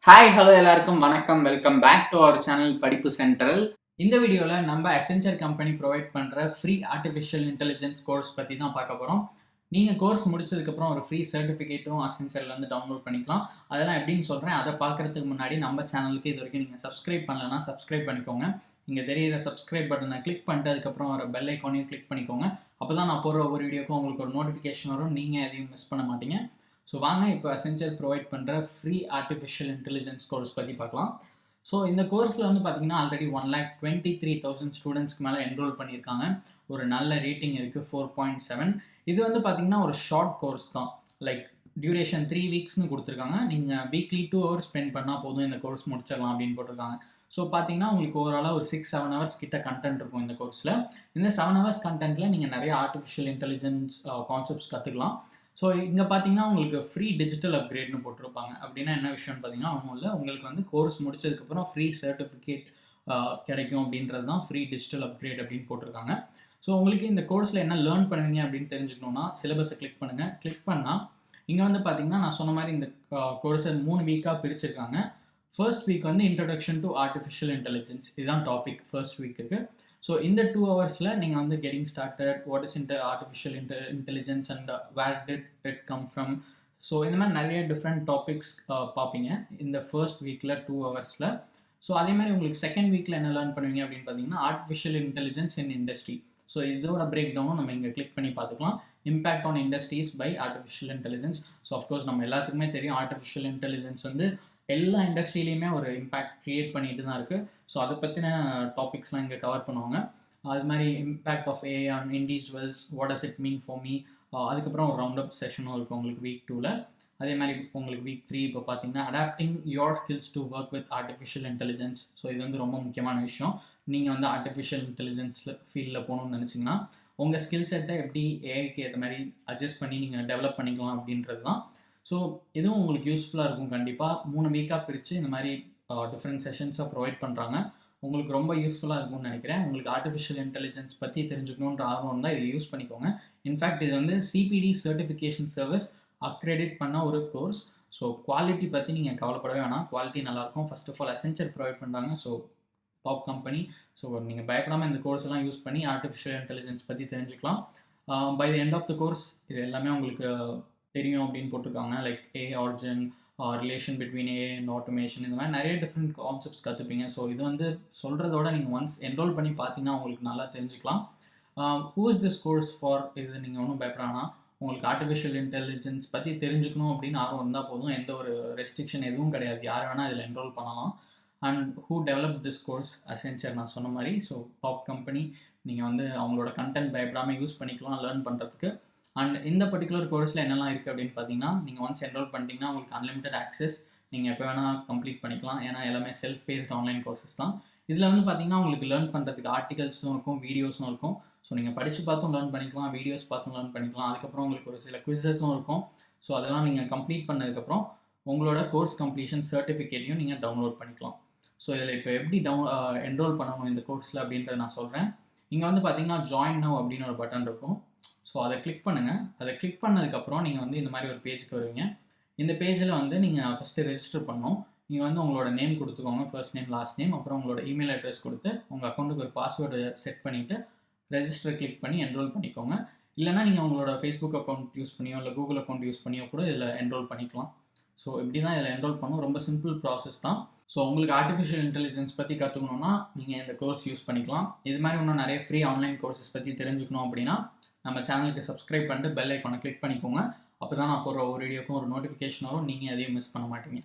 Hi hello எல்லாருக்கும் வணக்கம். Welcome back to our channel Padippu Central. இந்த வீடியோவில் நம்ம Accenture கம்பெனி ப்ரொவைட் பண்ணுற ஃப்ரீ ஆர்டிஃபிஷியல் இன்டெலிஜென்ஸ் கோர்ஸ் பற்றி தான் பார்க்க போகிறோம். நீங்கள் கோர்ஸ் முடிச்சதுக்கப்புறம் ஒரு ஃப்ரீ சர்டிஃபிகேட்டும் Accentureல வந்து டவுன்லோட் பண்ணிக்கலாம். அதெல்லாம் எப்படின்னு சொல்கிறேன். அதை பார்க்குறதுக்கு முன்னாடி நம்ம சேனலுக்கு இது வரைக்கும் நீங்கள் சப்ஸ்கிரைப் பண்ணலன்னா சப்ஸ்கிரைப் பண்ணிக்கோங்க. இங்கே தெரியிற சப்ஸ்கிரைப் பட்டனை கிளிக் பண்ணிட்டு அதுக்கப்புறம் ஒரு பெல் ஐக்கானையும் கிளிக் பண்ணிக்கோங்க. அப்போ தான் நான் போடுற ஒவ்வொரு வீடியோக்கும் உங்களுக்கு ஒரு நோட்டிஃபிகேஷன் வரும். நீங்கள் எதையும் மிஸ் பண்ண மாட்டீங்க. ஸோ வாங்க இப்போ Accenture ப்ரொவைட் பண்ணுற ஃப்ரீ ஆர்டிஃபிஷியல் இன்டெலிஜென்ஸ் கோர்ஸ் பற்றி பார்க்கலாம். ஸோ இந்த கோர்ஸில் வந்து பார்த்தீங்கன்னா ஆல்ரெடி 1,23,000 ஸ்டூடெண்ட்ஸ்க்கு மேலே என்ரோல் பண்ணியிருக்காங்க. ஒரு நல்ல ரேட்டிங் இருக்குது 4.7. இது வந்து பார்த்தீங்கன்னா ஒரு ஷார்ட் கோர்ஸ் தான். லைக் டியூரேஷன் 3 வீக்ஸ்னு கொடுத்துருக்காங்க. நீங்கள் வீக்லி 2 ஹவர்ஸ் ஸ்பெண்ட் பண்ணால் போதும் இந்த கோர்ஸ் முடிச்சிடலாம் அப்படின்னு போட்டிருக்காங்க. ஸோ பார்த்தீங்கன்னா உங்களுக்கு ஓவராலாக ஒரு 6-7 ஹவர்ஸ் கிட்ட கண்டென்ட் இருக்கும் இந்த கோர்ஸில். இந்த 7 ஹவர்ஸ் கண்டென்ட்டில் நீங்கள் நிறைய ஆர்டிஃபிஷியல் இன்டெலிஜென்ஸ் கான்செப்ட்ஸ் கற்றுக்கலாம். ஸோ இங்கே பார்த்தீங்கன்னா உங்களுக்கு ஃப்ரீ டிஜிட்டல் அப்கிரேட்னு போட்டிருப்பாங்க. அப்படின்னா என்ன விஷயம்னு பார்த்தீங்கன்னா ஒன்றும் இல்லை, உங்களுக்கு வந்து கோர்ஸ் முடிச்சதுக்கப்புறம் ஃப்ரீ சர்டிஃபிகேட் கிடைக்கும் அப்படின்றது தான் ஃப்ரீ டிஜிட்டல் அப்கிரேட் அப்படின்னு போட்டிருக்காங்க. ஸோ உங்களுக்கு இந்த கோர்ஸில் என்ன லேர்ன் பண்ணுவீங்க அப்படின்னு தெரிஞ்சுக்கணுன்னா சிலபஸை கிளிக் பண்ணுங்கள். கிளிக் பண்ணால் இங்கே வந்து பார்த்தீங்கன்னா நான் சொன்ன மாதிரி இந்த கோர்ஸை 3 வீக்காக பிரிச்சிருக்காங்க. ஃபர்ஸ்ட் வீக் வந்து இன்ட்ரடக்ஷன் டு ஆர்டிஃபிஷியல் இன்டெலிஜென்ஸ், இதுதான் டாபிக் ஃபர்ஸ்ட் வீக்குக்கு. ஸோ இந்த 2 ஹவர்ஸில் நீங்கள் வந்து getting started, what is artificial intelligence and where did it come from. So இந்த மாதிரி நிறைய டிஃப்ரெண்ட் டாபிக்ஸ் பார்ப்பீங்க இந்த ஃபர்ஸ்ட் வீக்கில் 2 ஹவர்ஸில். ஸோ அதே மாதிரி உங்களுக்கு செகண்ட் வீக்கில் என்ன லேர்ன் பண்ணுவீங்க அப்படின்னு பார்த்தீங்கன்னா artificial intelligence in industry. So இதோட பிரேக் டவுனும் நம்ம இங்கே கிளிக் பண்ணி பார்த்துக்கலாம். Impact on industries by artificial intelligence. So of course நம்ம எல்லாத்துக்குமே தெரியும் ஆர்டிஃபிஷியல் இன்டெலிஜென்ஸ் வந்து எல்லா இண்டஸ்ட்ரியிலையுமே ஒரு இம்பேக்ட் க்ரியேட் பண்ணிட்டு தான் இருக்குது. ஸோ அதை பற்றின டாபிக்ஸ்லாம் இங்கே கவர் பண்ணுவாங்க. அது மாதிரி impact of AI on individuals, what does it mean for me. அதுக்கப்புறம் ஒரு ரவுண்ட் அப் செஷனும் இருக்குது உங்களுக்கு வீக் 2ல். அதே மாதிரி உங்களுக்கு வீக் 3 இப்போ பார்த்தீங்கன்னா adapting your skills to work with artificial intelligence. So இது வந்து ரொம்ப முக்கியமான விஷயம். நீங்கள் வந்து ஆர்டிஃபிஷியல் இன்டெலிஜென்ஸில் ஃபீல்டில் போகணும்னு நினச்சிங்கன்னா உங்கள் ஸ்கில் செட்டை எப்படி ஏஐக்கு ஏற்ற மாதிரி அட்ஜஸ்ட் பண்ணி நீங்கள் டெவலப் பண்ணிக்கலாம் அப்படின்றது தான். ஸோ இதுவும் உங்களுக்கு யூஸ்ஃபுல்லாக இருக்கும். கண்டிப்பாக 3 வீக்காக பிரித்து இந்த மாதிரி டிஃப்ரெண்ட் செஷன்ஸாக ப்ரொவைட் பண்ணுறாங்க. உங்களுக்கு ரொம்ப யூஸ்ஃபுல்லாக இருக்கும்னு நினைக்கிறேன். உங்களுக்கு ஆர்டிஃபிஷியல் இன்டெலிஜென்ஸ் பற்றி தெரிஞ்சுக்கணுன்ற ஆர்வம் இருந்தால் இதை யூஸ் பண்ணிக்கோங்க. இன்ஃபேக்ட் இது வந்து சிபிடி சர்டிஃபிகேஷன் சர்வீஸ் அக்ரெடிட் பண்ண ஒரு கோர்ஸ். ஸோ குவாலிட்டி பற்றி நீங்கள் கவலைப்படவே வேணாம். குவாலிட்டி நல்லாயிருக்கும். First of all Accenture provide பண்ணுறாங்க. So top company. ஸோ நீங்கள் பயப்படாமல் இந்த கோர்ஸ் எல்லாம் யூஸ் பண்ணி ஆர்டிஃபிஷியல் இன்டெலிஜென்ஸ் பற்றி தெரிஞ்சுக்கலாம். By the end of the course இது எல்லாமே உங்களுக்கு தெரியும் அப்படின்னு போட்டிருக்காங்க. Like AI origin, relation between AI and automation, இந்த மாதிரி நிறைய டிஃப்ரெண்ட் கான்செப்ட்ஸ் கற்றுப்பீங்க. ஸோ இது வந்து சொல்கிறதோட நீங்கள் ஒன்ஸ் என்ரோல் பண்ணி பார்த்தீங்கன்னா உங்களுக்கு நல்லா தெரிஞ்சுக்கலாம். Who is this course for. இது நீங்கள் ஒன்றும் பயப்படானா உங்களுக்கு ஆர்டிஃபிஷியல் இன்டெலிஜென்ஸ் பற்றி தெரிஞ்சுக்கணும் அப்படின்னு ஆர்வம் இருந்தால் போதும். எந்த ஒரு ரெஸ்ட்ரிக்ஷன் எதுவும் கிடையாது. யார் வேணால் இதில் என்ரோல் பண்ணலாம். And who develop this course Accenture, நான் சொன்ன மாதிரி. So top company. நீங்கள் வந்து அவங்களோட கண்டென்ட் பயப்படாமல் யூஸ் பண்ணிக்கலாம் லேர்ன் பண்ணுறதுக்கு. அண்ட் இந்த பர்டிகுலர் கோர்ஸில் என்னெல்லாம் இருக்குது அப்படின்னு பார்த்தீங்கன்னா நீங்கள் ஒன்ஸ் என்ரோல் பண்ணிட்டீங்கன்னா உங்களுக்கு அன்லிமிட்டட் ஆக்சஸ். நீங்கள் எப்போ வேணால் கம்ப்ளீட் பண்ணிக்கலாம். ஏன்னா எல்லாமே செல்ஃப் பேஸ்ட் ஆன்லைன் கோர்சஸ் தான். இதில் வந்து பார்த்தீங்கன்னா உங்களுக்கு லேர்ன் பண்ணுறதுக்கு ஆர்டிகல்ஸும் இருக்கும், வீடியோஸும் இருக்கும். ஸோ நீங்கள் படித்து பார்த்தும் லேர்ன் பண்ணிக்கலாம், வீடியோஸ் பார்த்தும் லேர்ன் பண்ணிக்கலாம். அதுக்கப்புறம் உங்களுக்கு ஒரு சில குவிஸஸும் இருக்கும். ஸோ அதெல்லாம் நீங்கள் கம்ப்ளீட் பண்ணதுக்கப்புறம் உங்களோட கோர்ஸ் கம்ப்ளீஷன் சர்டிஃபிகேட்டையும் நீங்கள் டவுன்லோட் பண்ணிக்கலாம். ஸோ இதில் இப்போ எப்படி என்ரோல் பண்ணணும் இந்த கோர்ஸில் அப்படின்றத நான் சொல்கிறேன். இங்கே வந்து பார்த்தீங்கன்னா ஜாயின் நவ் அப்படின்னு ஒரு பட்டன் இருக்கும். ஸோ அதை கிளிக் பண்ணுங்கள். அதை கிளிக் பண்ணதுக்கப்புறம் நீங்கள் வந்து இந்த மாதிரி ஒரு பேஜுக்கு வருவீங்க. இந்த பேஜில் வந்து நீங்கள் ஃபஸ்ட்டு ரெஜிஸ்டர் பண்ணணும். நீங்கள் வந்து உங்களோட நேம் கொடுத்துக்கோங்க, ஃபர்ஸ்ட் நேம் லாஸ்ட் நேம், அப்புறம் உங்களோட இமெயில் அட்ரஸ் கொடுத்து உங்கள் அக்கௌண்ட்டுக்கு ஒரு பாஸ்வேர்டு செட் பண்ணிவிட்டு ரெஜிஸ்டர் கிளிக் பண்ணி என்ரோல் பண்ணிக்கோங்க. இல்லைனா நீங்கள் உங்களோட ஃபேஸ்புக் அக்கௌண்ட் யூஸ் பண்ணியோ இல்லை கூகுள் அக்கௌண்ட் யூஸ் பண்ணியோ கூட இதில் என்ரோல் பண்ணிக்கலாம். ஸோ இப்படி தான் இதில் என்ரோல் பண்ணணும். ரொம்ப சிம்பிள் ப்ராசஸ் தான். ஸோ உங்களுக்கு ஆர்டிஃபிஷியல் இன்டெலிஜென்ஸ் பற்றி கற்றுக்கணுன்னா நீங்கள் இந்த கோர்ஸ் யூஸ் பண்ணிக்கலாம். இது மாதிரி இன்னும் நிறைய ஃப்ரீ ஆன்லைன் கோர்சஸ் பற்றி தெரிஞ்சுக்கணும் அப்படின்னா நம்ம சேனலுக்கு சப்ஸ்கிரைப் பண்ணிட்டு பெல் ஐக்கானை கிளிக் பண்ணிக்கோங்க. அப்போ தான் நான் போடுற ஒரு வீடியோக்கும் ஒரு நோட்டிஃபிகேஷன் வரும். நீங்கள் அதையும் மிஸ் பண்ண மாட்டீங்க.